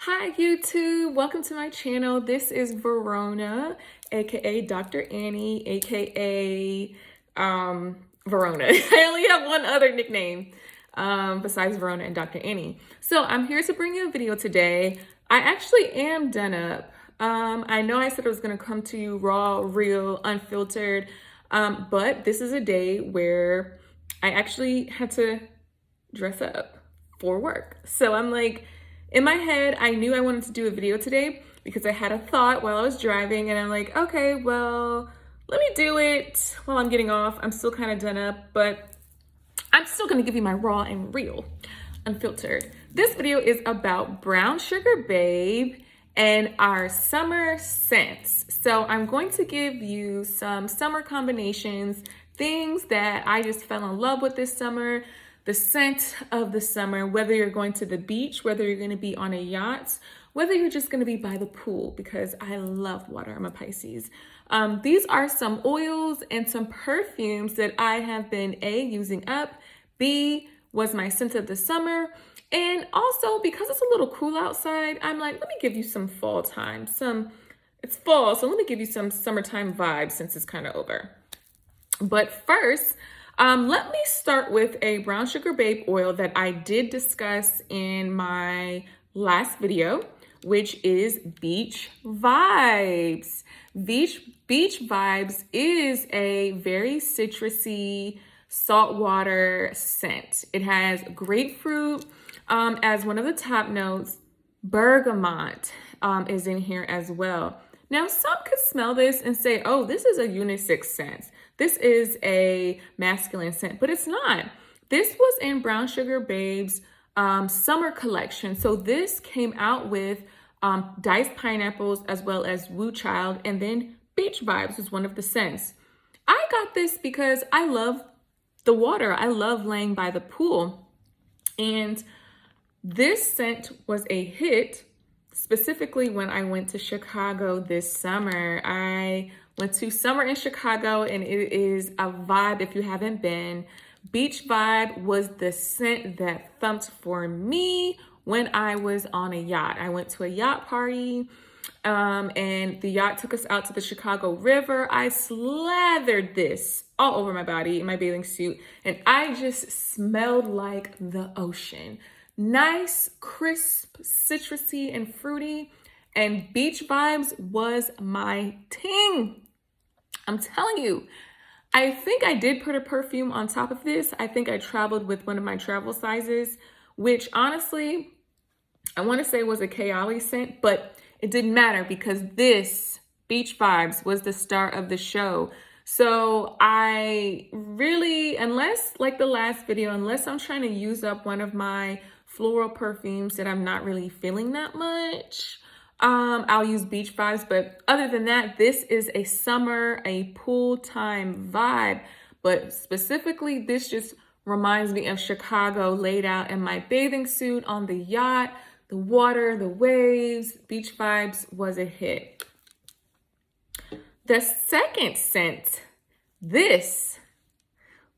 Hi YouTube, welcome to my channel. This is Verona, aka Dr. Annie, aka Verona. I only have one other nickname besides Verona and Dr. Annie. So I'm here to bring you a video today. I actually am done up. I know I said I was gonna come to you raw, real, unfiltered, but this is a day where I actually had to dress up for work. So I'm like, in my head, I knew I wanted to do a video today because I had a thought while I was driving, and I'm like, okay, well, let me do it while I'm getting off. I'm still kind of done up, but I'm still gonna give you my raw and real, unfiltered. This video is about Brown Sugar Babe and our summer scents. So I'm going to give you some summer combinations, things that I just fell in love with this summer, the scent of the summer, whether you're going to the beach, whether you're gonna be on a yacht, whether you're just gonna be by the pool, because I love water, I'm a Pisces. These are some oils and some perfumes that I have been A, using up, B, was my scent of the summer, and also because it's a little cool outside, I'm like, let me give you some fall time. It's fall, so let me give you some summertime vibes since it's kind of over. But first, let me start with a Brown Sugar Babe oil that I did discuss in my last video, which is Beach Vibes. Beach Vibes is a very citrusy, saltwater scent. It has grapefruit as one of the top notes. Bergamot is in here as well. Now, some could smell this and say, oh, this is a unisex scent. This is a masculine scent, but it's not. This was in Brown Sugar Babe's summer collection. So this came out with diced pineapples as well as Woo Child, and then Beach Vibes was one of the scents. I got this because I love the water. I love laying by the pool. And this scent was a hit, specifically when I went to Chicago this summer. I went to summer in Chicago, and it is a vibe if you haven't been. Beach Vibe was the scent that thumped for me when I was on a yacht. I went to a yacht party, and the yacht took us out to the Chicago River. I slathered this all over my body in my bathing suit, and I just smelled like the ocean. Nice, crisp, citrusy, and fruity, and Beach Vibes was my ting. I'm telling you, I think I did put a perfume on top of this. I think I traveled with one of my travel sizes, which honestly, I want to say was a Kayali scent, but it didn't matter because this Beach Vibes was the star of the show. So I really, unless like the last video, unless I'm trying to use up one of my floral perfumes that I'm not really feeling that much, I'll use Beach Vibes. But other than that, this is a summer, a pool time vibe. But specifically, this just reminds me of Chicago, laid out in my bathing suit on the yacht, the water, the waves. Beach Vibes was a hit. The second scent, this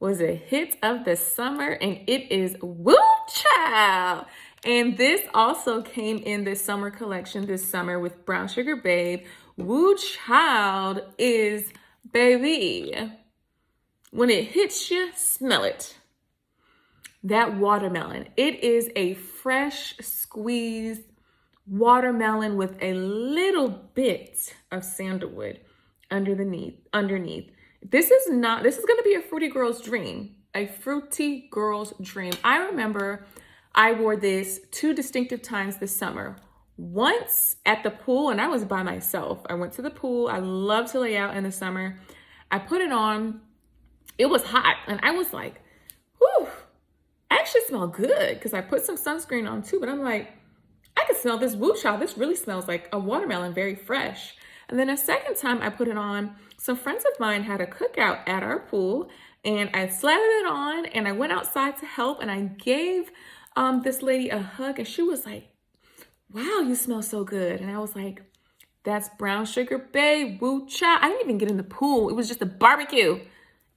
was a hit of the summer, and it is Woo Child. And this also came in the summer collection this summer with Brown Sugar Babe. Woo Child is, baby, when it hits you, smell it. That watermelon. It is a fresh squeezed watermelon with a little bit of sandalwood underneath. This is going to be a fruity girl's dream. A fruity girl's dream. I remember I wore this 2 distinctive times this summer. Once at the pool, and I was by myself. I went to the pool. I love to lay out in the summer. I put it on. It was hot, and I was like, whew, I actually smell good because I put some sunscreen on too, but I'm like, I can smell this Woo Child. This really smells like a watermelon, very fresh. And then a second time I put it on, some friends of mine had a cookout at our pool, and I slathered it on, and I went outside to help, and I gave this lady a hug, and she was like, wow, you smell so good. And I was like, that's Brown Sugar Babe, Woo Child. I didn't even get in the pool. It was just a barbecue.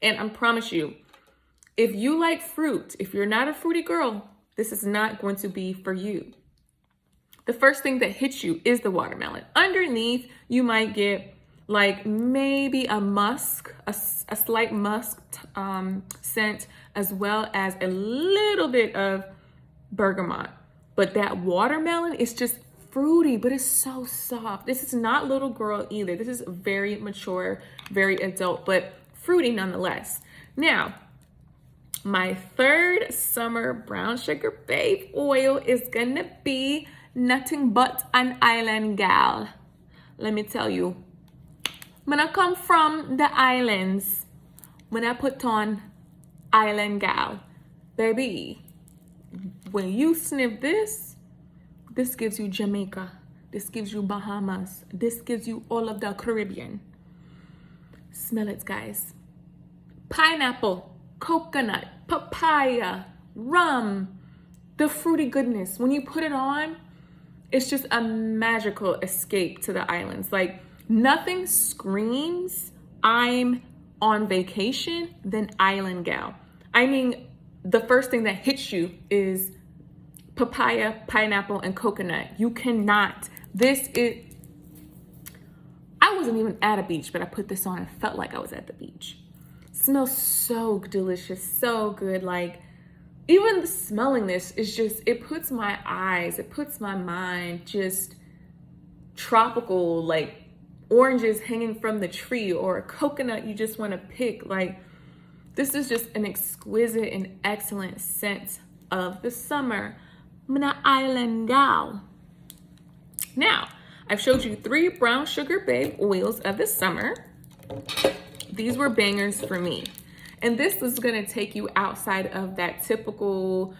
And I promise you, if you like fruit, if you're not a fruity girl, this is not going to be for you. the first thing that hits you is the watermelon. Underneath, you might get like maybe a musk, a slight musk scent, as well as a little bit of bergamot. But that watermelon is just fruity, but it's so soft. This is not little girl either. This is very mature, very adult, but fruity nonetheless. Now, my third summer brown sugar babe oil is gonna be nothing but an island gal. Let me tell you, when I come from the islands, when I put on island gal, baby, when you sniff this, this gives you Jamaica, this gives you Bahamas, this gives you all of the Caribbean. Smell it, guys. Pineapple, coconut, papaya, rum, the fruity goodness. When you put it on, it's just a magical escape to the islands. Like, nothing screams I'm on vacation than island gal. I mean, the first thing that hits you is papaya, pineapple, and coconut. You cannot. I wasn't even at a beach, but I put this on and felt like I was at the beach. Smells so delicious, so good. Like, even smelling this is just, it puts my eyes, it puts my mind just tropical, like oranges hanging from the tree or a coconut you just want to pick. Like, this is just an exquisite and excellent scent of the summer. Mina island gal. Now, I've showed you 3 brown sugar babe oils of the summer. These were bangers for me. And this is gonna take you outside of that typical,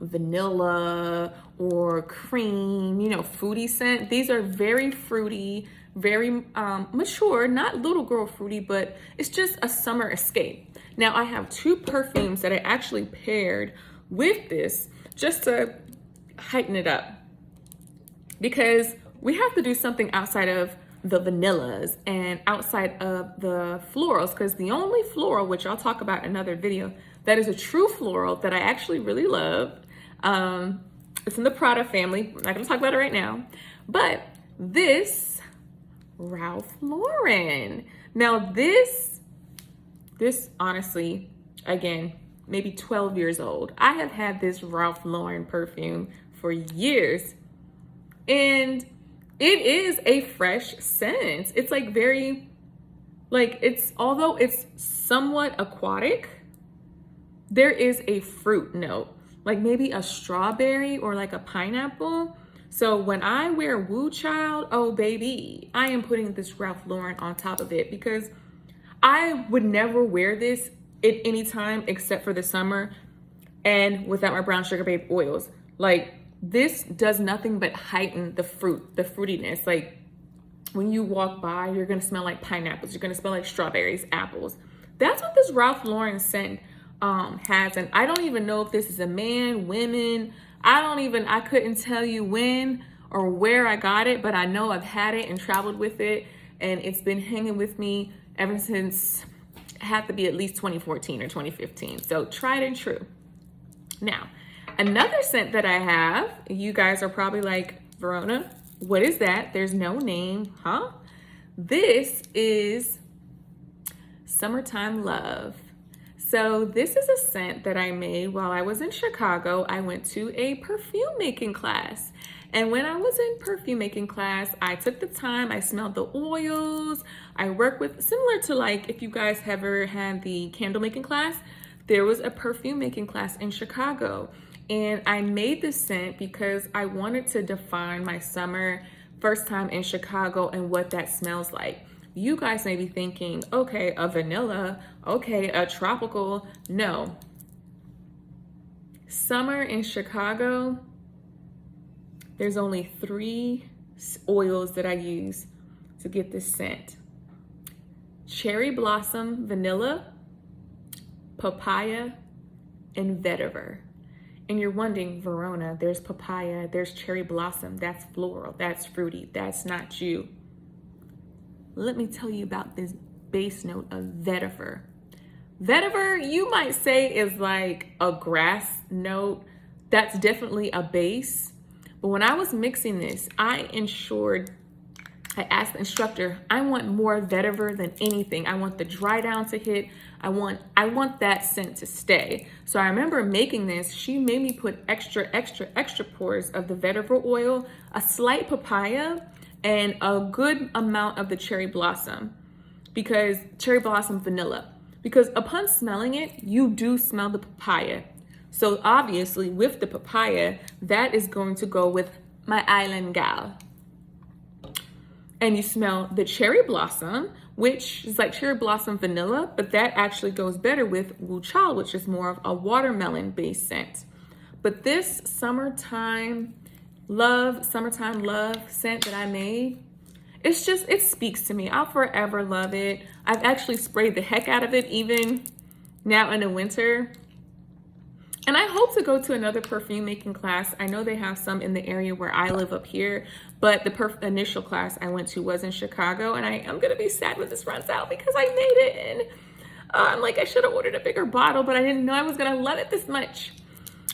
vanilla or cream, fruity scent. These are very fruity, very mature, not little girl fruity, but it's just a summer escape. Now, I have 2 perfumes that I actually paired with this just to heighten it up, because we have to do something outside of the vanillas and outside of the florals, because the only floral, which I'll talk about in another video, that is a true floral that I actually really love, it's in the Prada family. I'm not gonna talk about it right now, but this Ralph Lauren. Now this honestly, again, maybe 12 years old. I have had this Ralph Lauren perfume for years, and it is a fresh scent. It's like very, like, although it's somewhat aquatic, there is a fruit note, like maybe a strawberry or like a pineapple. So when I wear Woo Child, oh baby, I am putting this Ralph Lauren on top of it, because I would never wear this at any time except for the summer and without my brown sugar babe oils. Like, this does nothing but heighten the fruitiness. Like, when you walk by, you're gonna smell like pineapples, you're gonna smell like strawberries, apples. That's what this Ralph Lauren scent has. And I don't even know if this is a man, women. I couldn't tell you when or where I got it, but I know I've had it and traveled with it, and it's been hanging with me ever since, it had to be at least 2014 or 2015. So tried and true. Now, another scent that I have, you guys are probably like, Verona, what is that? There's no name, huh? This is Summertime Love. So this is a scent that I made while I was in Chicago. I went to a perfume making class. And when I was in perfume making class, I took the time, I smelled the oils. I work with, similar to like, if you guys have ever had the candle making class, there was a perfume making class in Chicago. And I made this scent because I wanted to define my summer first time in Chicago and what that smells like. You guys may be thinking, okay, a vanilla, okay, a tropical. No. Summer in Chicago, there's only 3 oils that I use to get this scent. Cherry Blossom Vanilla, Papaya, and Vetiver. And you're wondering, Verona, there's papaya, there's cherry blossom, that's floral, that's fruity, that's not you. Let me tell you about this base note of vetiver. Vetiver, you might say, is like a grass note, that's definitely a base. But when I was mixing this, I asked the instructor, I want more vetiver than anything. I want the dry down to hit. I want that scent to stay. So I remember making this, she made me put extra pours of the vetiver oil, a slight papaya, and a good amount of the cherry blossom vanilla. Because upon smelling it, you do smell the papaya. So obviously with the papaya, that is going to go with my island gal. And you smell the cherry blossom, which is like cherry blossom vanilla, but that actually goes better with Wu Chao, which is more of a watermelon based scent. But this summertime love scent that I made, it speaks to me. I'll forever love it. I've actually sprayed the heck out of it even now in the winter. And I hope to go to another perfume making class. I know they have some in the area where I live up here, but the initial class I went to was in Chicago, and I'm gonna be sad when this runs out because I made it, and I'm like, I should have ordered a bigger bottle, but I didn't know I was gonna love it this much.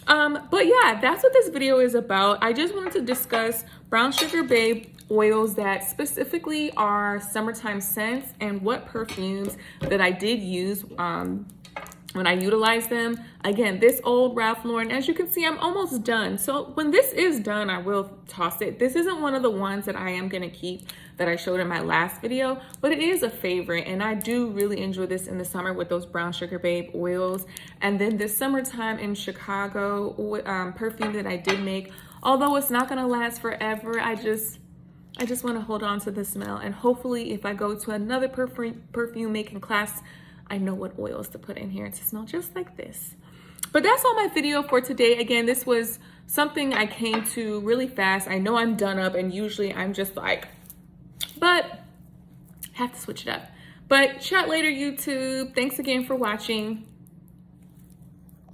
But yeah, that's what this video is about. I just wanted to discuss Brown Sugar Babe oils that specifically are summertime scents and what perfumes that I did use when I utilized them. Again, this old Ralph Lauren, as you can see, I'm almost done. So when this is done, I will toss it. This isn't one of the ones that I am gonna keep that I showed in my last video, but it is a favorite, and I do really enjoy this in the summer with those Brown Sugar Babe oils. And then this summertime in Chicago perfume that I did make, although it's not gonna last forever, I just wanna hold on to the smell, and hopefully if I go to another perfume making class, I know what oils to put in here to smell just like this. But that's all my video for today. Again, this was something I came to really fast. I know I'm done up, and usually I'm just like, but have to switch it up. But chat later, YouTube. Thanks again for watching.